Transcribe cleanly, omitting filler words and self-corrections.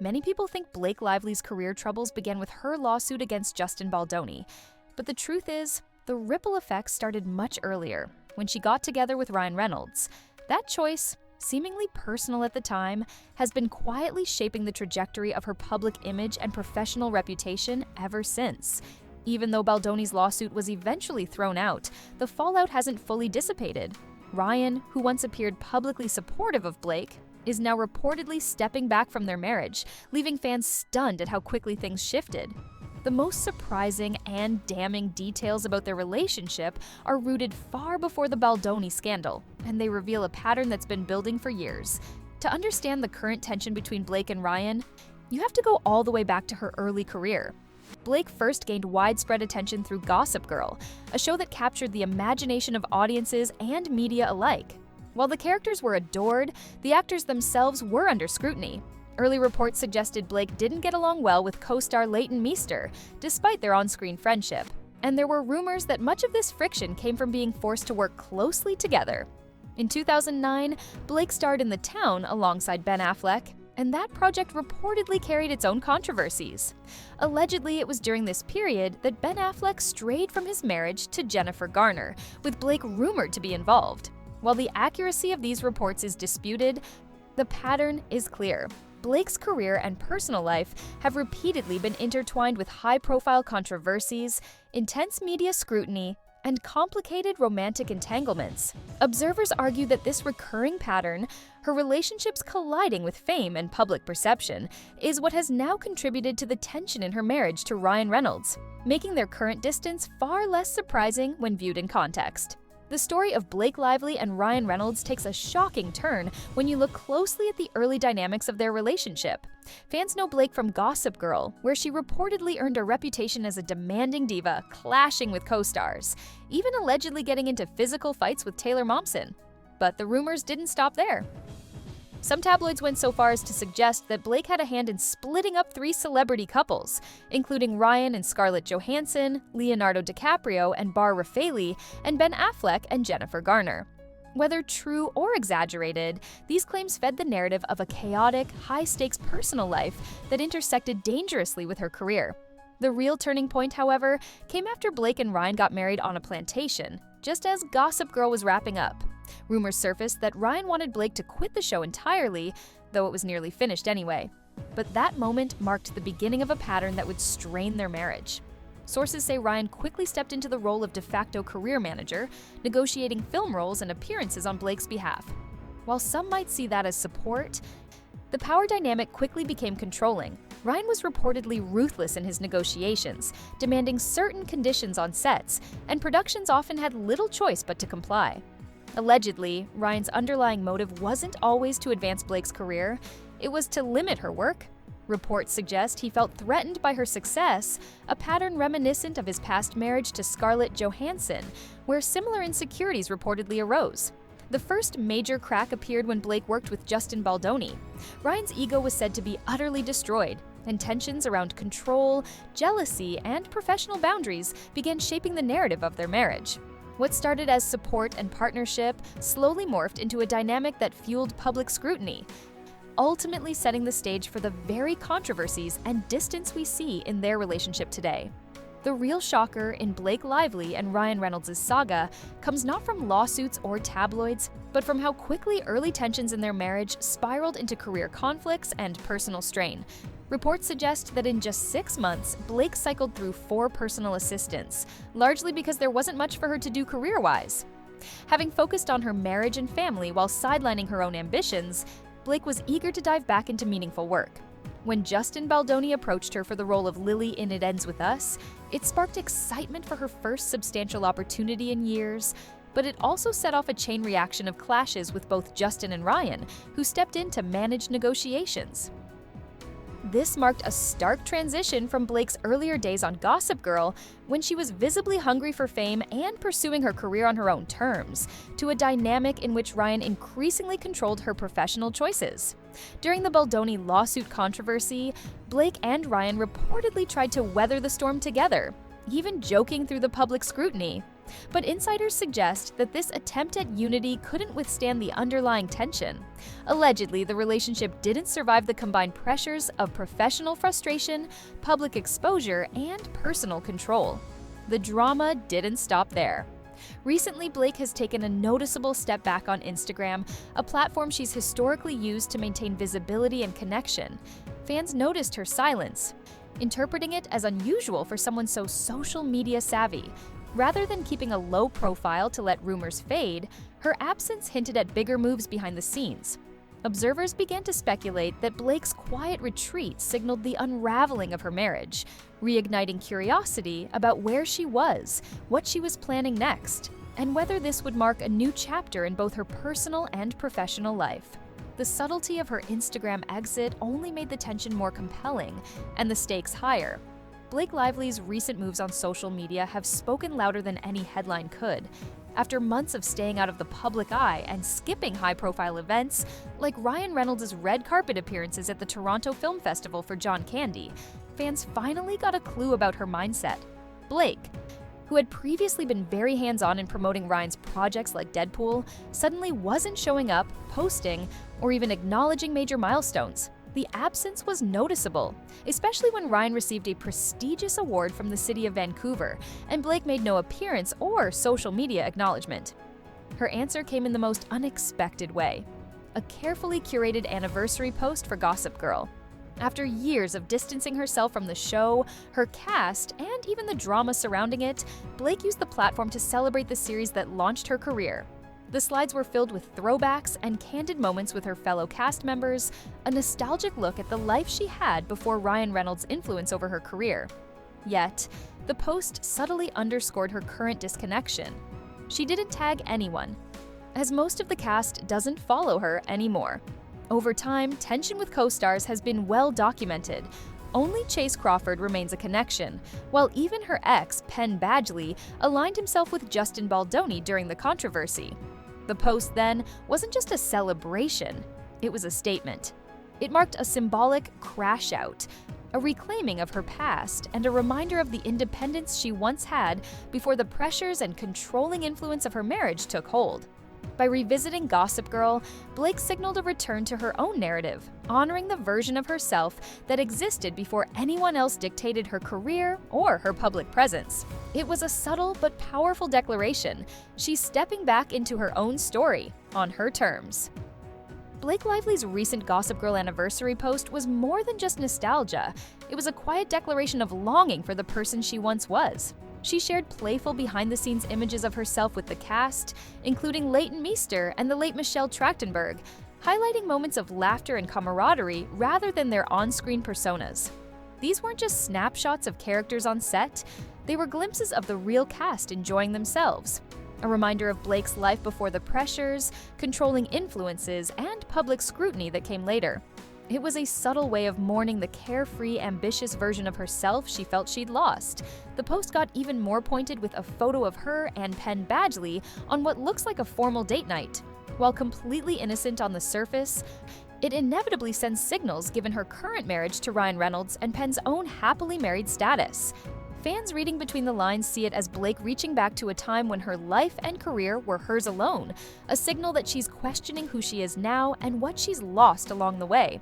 Many people think Blake Lively's career troubles began with her lawsuit against Justin Baldoni, but the truth is, the ripple effects started much earlier, when she got together with Ryan Reynolds. That choice, seemingly personal at the time, has been quietly shaping the trajectory of her public image and professional reputation ever since. Even though Baldoni's lawsuit was eventually thrown out, the fallout hasn't fully dissipated. Ryan, who once appeared publicly supportive of Blake, is now reportedly stepping back from their marriage, leaving fans stunned at how quickly things shifted. The most surprising and damning details about their relationship are rooted far before the Baldoni scandal, and they reveal a pattern that's been building for years. To understand the current tension between Blake and Ryan, you have to go all the way back to her early career. Blake first gained widespread attention through Gossip Girl, a show that captured the imagination of audiences and media alike. While the characters were adored, the actors themselves were under scrutiny. Early reports suggested Blake didn't get along well with co-star Leighton Meester, despite their on-screen friendship. And there were rumors that much of this friction came from being forced to work closely together. In 2009, Blake starred in The Town alongside Ben Affleck, and that project reportedly carried its own controversies. Allegedly, it was during this period that Ben Affleck strayed from his marriage to Jennifer Garner, with Blake rumored to be involved. While the accuracy of these reports is disputed, the pattern is clear. Blake's career and personal life have repeatedly been intertwined with high-profile controversies, intense media scrutiny, and complicated romantic entanglements. Observers argue that this recurring pattern, her relationships colliding with fame and public perception, is what has now contributed to the tension in her marriage to Ryan Reynolds, making their current distance far less surprising when viewed in context. The story of Blake Lively and Ryan Reynolds takes a shocking turn when you look closely at the early dynamics of their relationship. Fans know Blake from Gossip Girl, where she reportedly earned a reputation as a demanding diva, clashing with co-stars, even allegedly getting into physical fights with Taylor Momsen. But the rumors didn't stop there. Some tabloids went so far as to suggest that Blake had a hand in splitting up 3 celebrity couples, including Ryan and Scarlett Johansson, Leonardo DiCaprio and Bar Raffaele, and Ben Affleck and Jennifer Garner. Whether true or exaggerated, these claims fed the narrative of a chaotic, high-stakes personal life that intersected dangerously with her career. The real turning point, however, came after Blake and Ryan got married on a plantation, just as Gossip Girl was wrapping up. Rumors surfaced that Ryan wanted Blake to quit the show entirely, though it was nearly finished anyway. But that moment marked the beginning of a pattern that would strain their marriage. Sources say Ryan quickly stepped into the role of de facto career manager, negotiating film roles and appearances on Blake's behalf. While some might see that as support, the power dynamic quickly became controlling. Ryan was reportedly ruthless in his negotiations, demanding certain conditions on sets, and productions often had little choice but to comply. Allegedly, Ryan's underlying motive wasn't always to advance Blake's career, it was to limit her work. Reports suggest he felt threatened by her success, a pattern reminiscent of his past marriage to Scarlett Johansson, where similar insecurities reportedly arose. The first major crack appeared when Blake worked with Justin Baldoni. Ryan's ego was said to be utterly destroyed, and tensions around control, jealousy, and professional boundaries began shaping the narrative of their marriage. What started as support and partnership slowly morphed into a dynamic that fueled public scrutiny, ultimately setting the stage for the very controversies and distance we see in their relationship today. The real shocker in Blake Lively and Ryan Reynolds' saga comes not from lawsuits or tabloids, but from how quickly early tensions in their marriage spiraled into career conflicts and personal strain. Reports suggest that in just 6 months, Blake cycled through 4 personal assistants, largely because there wasn't much for her to do career-wise. Having focused on her marriage and family while sidelining her own ambitions, Blake was eager to dive back into meaningful work. When Justin Baldoni approached her for the role of Lily in It Ends With Us, it sparked excitement for her first substantial opportunity in years, but it also set off a chain reaction of clashes with both Justin and Ryan, who stepped in to manage negotiations. This marked a stark transition from Blake's earlier days on Gossip Girl, when she was visibly hungry for fame and pursuing her career on her own terms, to a dynamic in which Ryan increasingly controlled her professional choices. During the Baldoni lawsuit controversy, Blake and Ryan reportedly tried to weather the storm together, even joking through the public scrutiny. But insiders suggest that this attempt at unity couldn't withstand the underlying tension. Allegedly, the relationship didn't survive the combined pressures of professional frustration, public exposure, and personal control. The drama didn't stop there. Recently, Blake has taken a noticeable step back on Instagram, a platform she's historically used to maintain visibility and connection. Fans noticed her silence, interpreting it as unusual for someone so social media savvy. Rather than keeping a low profile to let rumors fade, her absence hinted at bigger moves behind the scenes. Observers began to speculate that Blake's quiet retreat signaled the unraveling of her marriage, reigniting curiosity about where she was, what she was planning next, and whether this would mark a new chapter in both her personal and professional life. The subtlety of her Instagram exit only made the tension more compelling and the stakes higher. Blake Lively's recent moves on social media have spoken louder than any headline could. After months of staying out of the public eye and skipping high-profile events, like Ryan Reynolds' red carpet appearances at the Toronto Film Festival for John Candy, fans finally got a clue about her mindset. Blake, who had previously been very hands-on in promoting Ryan's projects like Deadpool, suddenly wasn't showing up, posting, or even acknowledging major milestones. The absence was noticeable, especially when Ryan received a prestigious award from the city of Vancouver, and Blake made no appearance or social media acknowledgement. Her answer came in the most unexpected way: a carefully curated anniversary post for Gossip Girl. After years of distancing herself from the show, her cast, and even the drama surrounding it, Blake used the platform to celebrate the series that launched her career. The slides were filled with throwbacks and candid moments with her fellow cast members, a nostalgic look at the life she had before Ryan Reynolds' influence over her career. Yet, the post subtly underscored her current disconnection. She didn't tag anyone, as most of the cast doesn't follow her anymore. Over time, tension with co-stars has been well documented. Only Chase Crawford remains a connection, while even her ex, Penn Badgley, aligned himself with Justin Baldoni during the controversy. The post, then, wasn't just a celebration, it was a statement. It marked a symbolic crash out, a reclaiming of her past, and a reminder of the independence she once had before the pressures and controlling influence of her marriage took hold. By revisiting Gossip Girl, Blake signaled a return to her own narrative, honoring the version of herself that existed before anyone else dictated her career or her public presence. It was a subtle but powerful declaration. She's stepping back into her own story, on her terms. Blake Lively's recent Gossip Girl anniversary post was more than just nostalgia. It was a quiet declaration of longing for the person she once was. She shared playful behind-the-scenes images of herself with the cast, including Leighton Meester and the late Michelle Trachtenberg, highlighting moments of laughter and camaraderie rather than their on-screen personas. These weren't just snapshots of characters on set, they were glimpses of the real cast enjoying themselves. A reminder of Blake's life before the pressures, controlling influences, and public scrutiny that came later. It was a subtle way of mourning the carefree, ambitious version of herself she felt she'd lost. The post got even more pointed with a photo of her and Penn Badgley on what looks like a formal date night. While completely innocent on the surface, it inevitably sends signals given her current marriage to Ryan Reynolds and Penn's own happily married status. Fans reading between the lines see it as Blake reaching back to a time when her life and career were hers alone, a signal that she's questioning who she is now and what she's lost along the way.